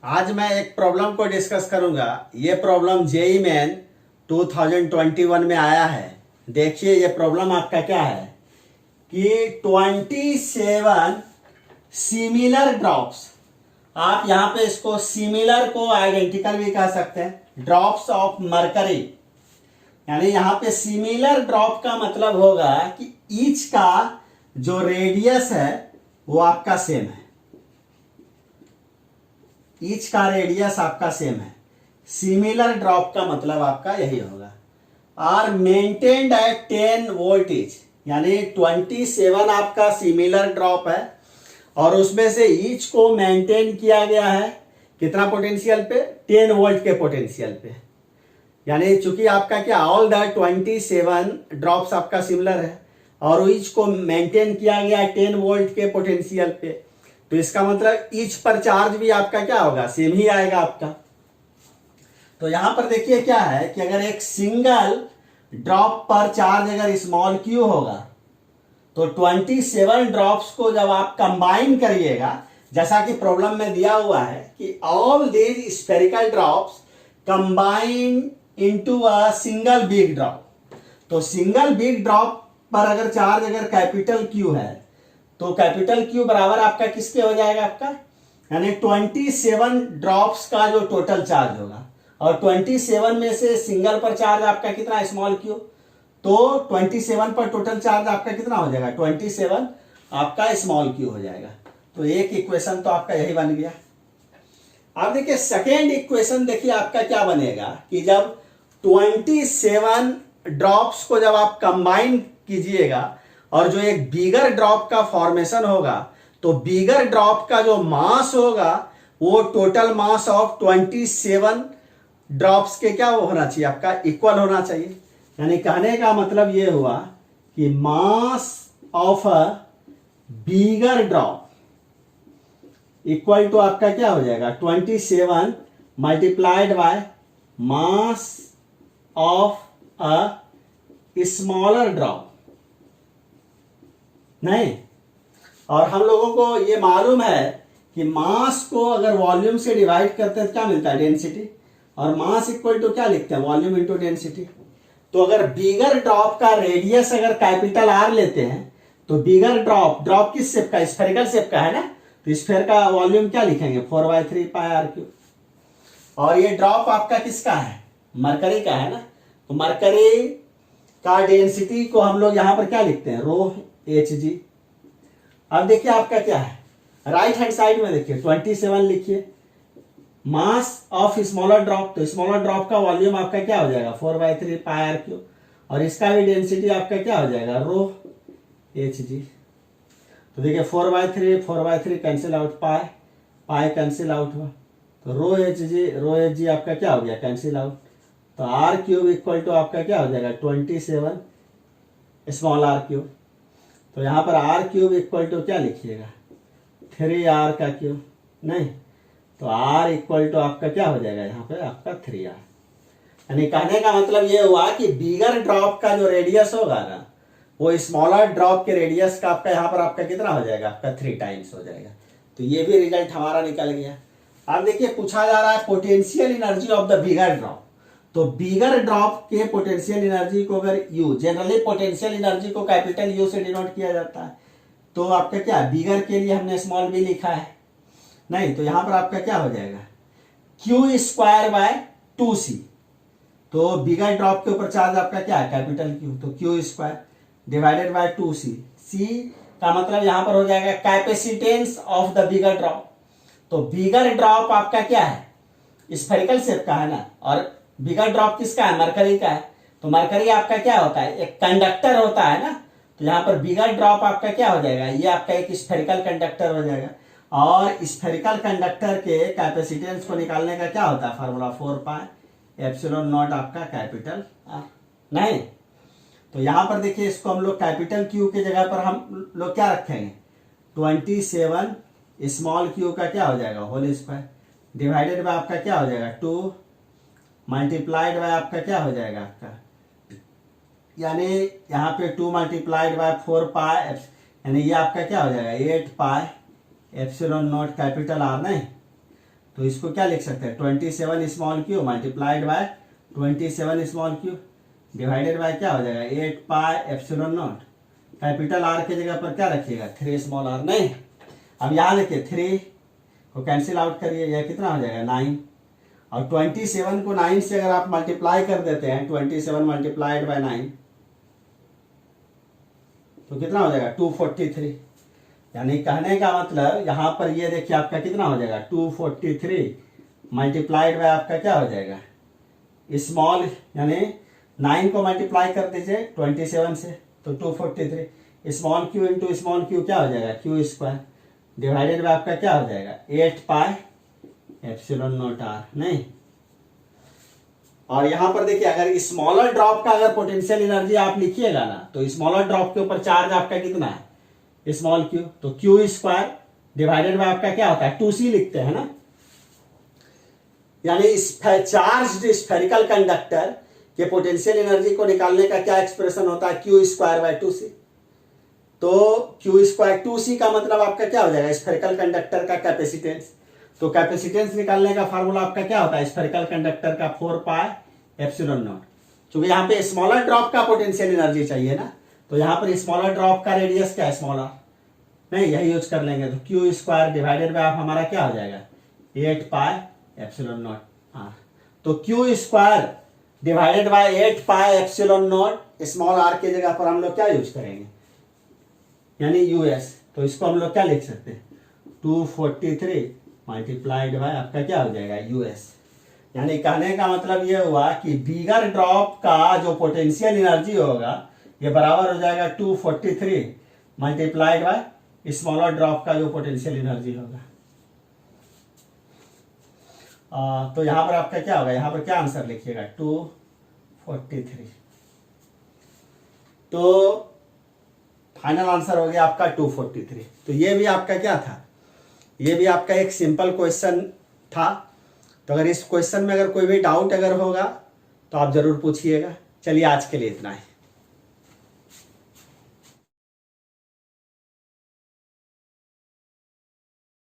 आज मैं एक प्रॉब्लम को डिस्कस करूंगा। ये प्रॉब्लम जेईई मेन 2021 में आया है। देखिए ये प्रॉब्लम आपका क्या है कि 27 सिमिलर ड्रॉप्स, आप यहां पे इसको सिमिलर को आइडेंटिकल भी कह सकते हैं, ड्रॉप्स ऑफ मरकरी। यानी यहां पे सिमिलर ड्रॉप का मतलब होगा कि ईच का जो रेडियस है वो आपका सेम है, ईच का रेडियस आपका सेम है। सिमिलर ड्रॉप का मतलब आपका यही होगा। आर मेंटेन्ड एट 10 वोल्टेज, यानी 27 आपका सिमिलर ड्रॉप है और उसमें से ईच को मेंटेन किया गया है कितना पोटेंशियल पे, 10 वोल्ट के पोटेंशियल पे। यानी चूंकि आपका क्या ऑल द 27 ड्रॉप्स आपका सिमिलर है और ईच को मेंटेन किया गया है 10 वोल्ट के पोटेंशियल पे, तो इसका मतलब ईच पर चार्ज भी आपका क्या होगा, सेम ही आएगा आपका। तो यहां पर देखिए क्या है कि अगर एक सिंगल ड्रॉप पर चार्ज अगर स्मॉल क्यू होगा तो 27 ड्रॉप्स को जब आप कंबाइन करिएगा, जैसा कि प्रॉब्लम में दिया हुआ है कि all these spherical drops combine into a single big drop, तो सिंगल बिग ड्रॉप पर अगर चार्ज अगर कैपिटल क्यू है तो कैपिटल क्यू बराबर आपका किसके हो जाएगा, आपका यानी 27 ड्रॉप्स का जो टोटल चार्ज होगा। और 27 में से सिंगल पर चार्ज आपका कितना, स्मॉल क्यू, तो 27 पर टोटल चार्ज आपका कितना हो जाएगा, 27 आपका स्मॉल क्यू हो जाएगा। तो एक इक्वेशन तो आपका यही बन गया। अब देखिए सेकेंड इक्वेशन, देखिए आपका क्या बनेगा कि जब 27 ड्रॉप्स को जब आप कंबाइन कीजिएगा और जो एक बिगर ड्रॉप का फॉर्मेशन होगा, तो बिगर ड्रॉप का जो मास होगा वो टोटल मास ऑफ 27 ड्रॉप्स के क्या वो होना चाहिए, आपका इक्वल होना चाहिए। यानी कहने का मतलब ये हुआ कि mass of a bigger drop equal to आपका क्या हो जाएगा, 27 multiplied by mass of a smaller drop. नहीं, और हम लोगों को ये मालूम है कि मास को अगर वॉल्यूम से डिवाइड करते हैं तो क्या मिलता है, डेंसिटी, और मास इक्वल टू क्या लिखते हैं, वॉल्यूम इनटू डेंसिटी। तो अगर बिगर ड्रॉप का रेडियस अगर कैपिटल आर लेते हैं तो बिगर ड्रॉप किस शेप का, स्फेरिकल शेप का है ना, तो स्फेयर का वॉल्यूम क्या लिखेंगे, 4/3 पाई आर क्यूब। और ये ड्रॉप आपका किसका है, मरकरी का है ना, तो मरकरी का डेंसिटी को हम लोग यहां पर क्या लिखते हैं, रो एच जी। अब देखिए आपका क्या है, राइट हैंड साइड में देखिए 27 लिखिए, मास ऑफ स्मॉलर ड्रॉप, तो स्मॉलर ड्रॉप का वॉल्यूम आपका क्या हो जाएगा, 4/3 पाई आर क्यूब, और इसका भी डेंसिटी आपका क्या हो जाएगा, रो एच जी। तो देखिए 4/3 cancel out, pi cancel out हुआ, तो रो एच जी आपका क्या हो गया, कैंसिल आउट। तो आर क्यूब इक्वल टू आपका क्या हो जाएगा, 27 स्मॉल आर क्यूब। तो यहां पर आर क्यूब इक्वल टू क्या लिखिएगा, 3r का क्यूब, नहीं, तो r इक्वल टू आपका क्या हो जाएगा, यहाँ पे आपका 3r। यानी कहने का मतलब ये हुआ कि बिगर ड्रॉप का जो रेडियस होगा ना वो स्मॉलर ड्रॉप के रेडियस का आपका यहाँ पर आपका कितना हो जाएगा, आपका 3 टाइम्स हो जाएगा। तो ये भी रिजल्ट हमारा निकल गया। अब देखिए पूछा जा रहा है potential energy of the bigger drop, तो बिगर ड्रॉप के पोटेंशियल एनर्जी को अगर यू, जनरली पोटेंशियल एनर्जी को कैपिटल यू से डिनोट किया जाता है, तो आपका क्या, बिगर के लिए हमने स्मॉल बी लिखा है, नहीं, तो यहां पर आपका क्या हो जाएगा, क्यू स्क्वायर बाय 2c। तो बिगर ड्रॉप के ऊपर चार्ज आपका क्या है, कैपिटल क्यू, तो Q square divided bye 2c। सी का मतलब यहां पर हो जाएगा capacitance of the bigger drop. तो बिगर ड्रॉप आपका क्या है, स्फेरिकल शेप का है ना, और बिगर ड्रॉप किसका है, मरकरी का है। तो मरकरी आपका क्या होता है, एक कंडक्टर होता है ना, तो यहां पर बिगर ड्रॉप आपका क्या हो जाएगा, ये आपका एक स्फेरिकल कंडक्टर हो जाएगा। और स्फेरिकल कंडक्टर के कैपेसिटेंस को निकालने का क्या होता है, फार्मूला 4πε0 आपका कैपिटल आर, नहीं, तो यहां पर देखिए इसको हम लोग कैपिटल क्यू के जगह पर हम लोग क्या रखेंगे, 27 स्मॉल क्यू का क्या हो जाएगा, होल स्क्वायर डिवाइडेड बाय आपका क्या हो जाएगा, 2 मल्टीप्लाइड बाय आपका क्या हो जाएगा आपका, यानी यहाँ पे 2 मल्टीप्लाइड बाय 4π, यानी ये आपका क्या हो जाएगा 8πε0 कैपिटल आर, नहीं, तो इसको क्या लिख सकते हैं 27 small Q multiplied by 27 small Q divided by क्या हो जाएगा 8 pi epsilon not. Capital R की जगह पर क्या रखिएगा 3 स्मॉल आर। नहीं, अब यहाँ देखिए 3 को कैंसिल आउट करिए, यह कितना हो जाएगा 9, और 27 को 9 से अगर आप मल्टीप्लाई कर देते हैं 27 मल्टीप्लाइड बाय 9 तो कितना हो जाएगा 243। यानी कहने का मतलब यहाँ पर ये देखिए आपका कितना हो जाएगा 243 मल्टीप्लाइड बाय आपका क्या हो जाएगा स्मॉल, यानी 9 को मल्टीप्लाई कर दीजिए 27 से तो 243 small Q into small Q क्या हो जाएगा क्यू स्क्वायर डिवाइडेड बाय आपका क्या हो जाएगा 8 पाई एप्सिलॉन नॉट आर। नहीं, और यहां पर देखिए अगर स्मॉलर ड्रॉप का अगर पोटेंशियल एनर्जी आप लिखिएगा ना तो स्मॉलर ड्रॉप के ऊपर चार्ज आपका कितना है स्मॉल क्यू, तो क्यू स्क्वायर डिवाइडेड बाय आपका क्या होता है 2c लिखते हैं ना। यानी चार्ज स्फेरिकल कंडक्टर के पोटेंशियल एनर्जी को निकालने का क्या एक्सप्रेशन होता है क्यू स्क्वायर बाय 2c। तो क्यू स्क्वायर 2c का मतलब आपका क्या हो जाएगा स्फेरिकल कंडक्टर का कैपेसिटेंस। तो कैपेसिटेंस निकालने का फार्मूला आपका क्या होता है स्फेरिकल कंडक्टर का 4 पाई एप्सिलॉन नॉट। क्योंकि यहाँ पे स्मॉलर ड्रॉप का पोटेंशियल एनर्जी चाहिए ना, तो यहाँ पर स्मॉलर ड्रॉप का रेडियस क्या है स्मॉलर, नहीं यही यूज कर लेंगे। तो क्यू स्क्वायर डिवाइडेड बाय आप हमारा क्या हो जाएगा 8 पाई एप्सिलॉन नॉट आर। तो Q square divided by 8 pi epsilon naught small R की जगह पर हम लोग क्या यूज करेंगे यानी यूएस। तो इसको हम लोग क्या लिख सकते हैं 243 मल्टीप्लाइड बाय आपका क्या हो जाएगा यूएस। यानी कहने का मतलब ये हुआ कि बिगर ड्रॉप का जो पोटेंशियल एनर्जी होगा ये बराबर हो जाएगा 243 मल्टीप्लाइड बाय स्मॉलर ड्रॉप का जो पोटेंशियल एनर्जी होगा। तो यहां पर आपका क्या होगा, यहां पर क्या आंसर लिखिएगा 243। तो फाइनल आंसर हो गया आपका 243। तो ये भी आपका क्या था, ये भी आपका एक सिंपल क्वेश्चन था। तो अगर इस क्वेश्चन में अगर कोई भी डाउट अगर होगा तो आप जरूर पूछिएगा। चलिए आज के लिए इतना ही।